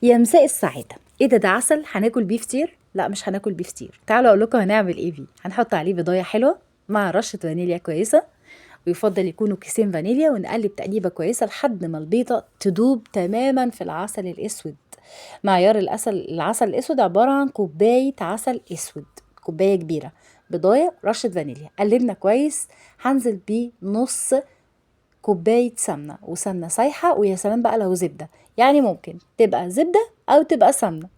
يا مساء السعادة. ايه ده عسل هناكل بيه فطير؟ لا مش هناكل بيه فطير، تعالوا اقول لكم هنعمل ايه بيه. هنحط عليه بيضايه حلوه مع رشه فانيليا كويسه، ويفضل يكونوا كيسين فانيليا، ونقلب تقليبه كويسه لحد ما البيضه تدوب تماما في العسل الاسود. معيار العسل الاسود عباره عن كوبايه عسل اسود، كوبايه كبيره، بيضايه، رشه فانيليا، قلبنا كويس. هنزل بيه نص كوباية سمنة، وسمنة سايحة، ويا سلام بقى لو زبدة، يعني ممكن تبقى زبدة أو تبقى سمنة.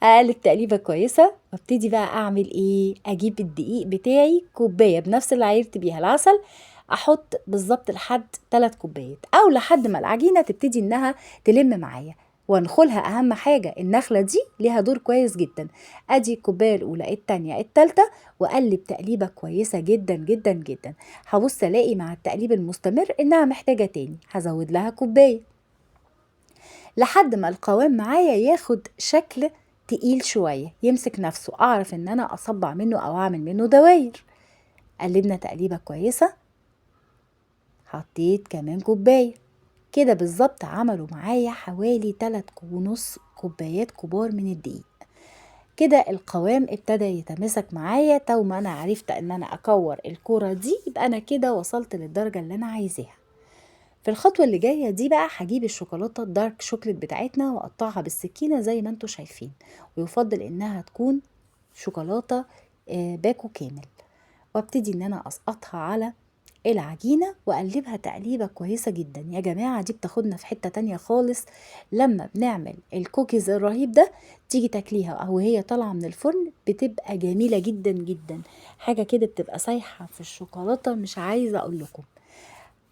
أقلب تقليبة كويسة، وابتدي بقى أعمل إيه؟ أجيب الدقيق بتاعي كوباية بنفس اللي عايرت بيها العسل، أحط بالظبط لحد 3 كوبايات، أو لحد ما العجينة تبتدي إنها تلم معايا وانخلها. أهم حاجة النخلة دي ليها دور كويس جدا. أدي الكوباية الأولى، التانية، التالتة، وأقلب تقليبة كويسة جدا جدا جدا. هبص ألاقي مع التقليب المستمر إنها محتاجة تاني، هزود لها كوباية لحد ما القوام معايا ياخد شكل تقيل شوية، يمسك نفسه، أعرف إن أنا أصبع منه أو أعمل منه دواير. قلبنا تقليبة كويسة، حطيت كمان كوباية. كده بالظبط عملوا معايا حوالي 3.5 كوبايات كبار من الدقيق. كده القوام ابتدى يتماسك معايا. تو ما أنا عرفت إن أنا أكور الكورة دي، يبقى أنا كده وصلت للدرجة اللي أنا عايزاها. في الخطوة اللي جاية دي بقى هجيب الشوكولاتة الدارك شوكليت بتاعتنا وأقطعها بالسكينة زي ما انتوا شايفين، ويفضل إنها تكون شوكولاتة باكو كامل، وابتدي إن أنا أسقطها على العجينة وأقلبها تقليبة كويسة جدا. يا جماعة دي بتاخدنا في حتة تانية خالص. لما بنعمل الكوكيز الرهيب ده، تيجي تاكليها أو هي طالعة من الفرن بتبقى جميلة جدا جدا. حاجة كده بتبقى سايحة في الشوكولاتة، مش عايزة أقول لكم.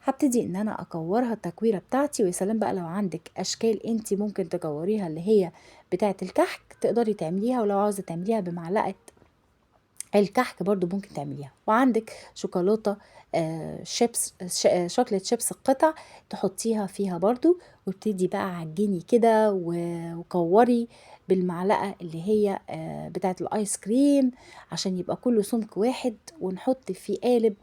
هبتدي ان انا اكورها التكويره بتاعتي، ويا سلام بقى لو عندك اشكال انت ممكن تكوريها اللي هي بتاعه الكحك تقدري تعمليها، ولو عاوزه تعمليها بمعلقه الكحك برضو ممكن تعمليها. وعندك شوكولاتة شيبس، شوكليت شيبس القطع، تحطيها فيها برضو، وابتدي بقى عجني كده وكوري بالمعلقة اللي هي بتاعة الايس كريم، عشان يبقى كله سمك واحد. ونحط في قالب،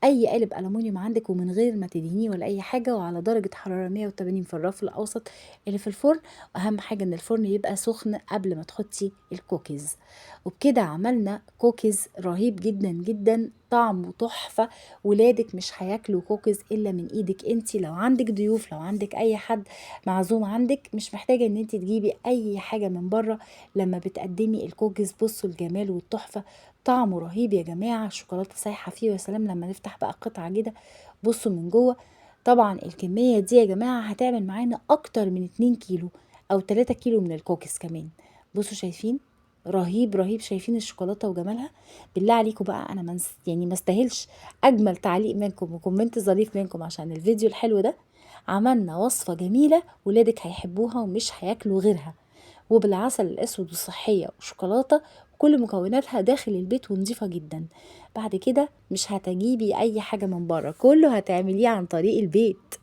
اي قالب ألمونيوم عندك، ومن غير ما تدهنيه ولا اي حاجة، وعلى درجة حرارة 180 في الرف الاوسط اللي في الفرن. واهم حاجة ان الفرن يبقى سخن قبل ما تحطي الكوكيز. وبكده عملنا كوكيز رهيب جدا جدا، طعمه تحفة. ولادك مش هياكلوا كوكيز الا من ايدك انتي. لو عندك ضيوف، لو عندك اي حد معزوم عندك، مش محتاجة ان انتي تجيبي اي حاجة من بره لما بتقدمي الكوكيز. بصوا الجمال والتحفة، طعمه رهيب يا جماعة. الشوكولاتة سايحة فيه، ويا سلام لما نفتح بقى قطعة كده، بصوا من جوه. طبعا الكمية دي يا جماعة هتعمل معانا اكتر من 2 كيلو او 3 كيلو من الكوكيز كمان. بصوا شايفين، رهيب رهيب. شايفين الشوكولاته وجمالها؟ بالله عليكم بقى، انا يعني ما استاهلش اجمل تعليق منكم وكومنت ظريف منكم عشان الفيديو الحلو ده. عملنا وصفه جميله، ولادك هيحبوها ومش هياكلوا غيرها، وبالعسل الاسود وصحيه وشوكولاته، كل مكوناتها داخل البيت ونظيفه جدا. بعد كده مش هتجيبي اي حاجه من بره، كله هتعمليه عن طريق البيت.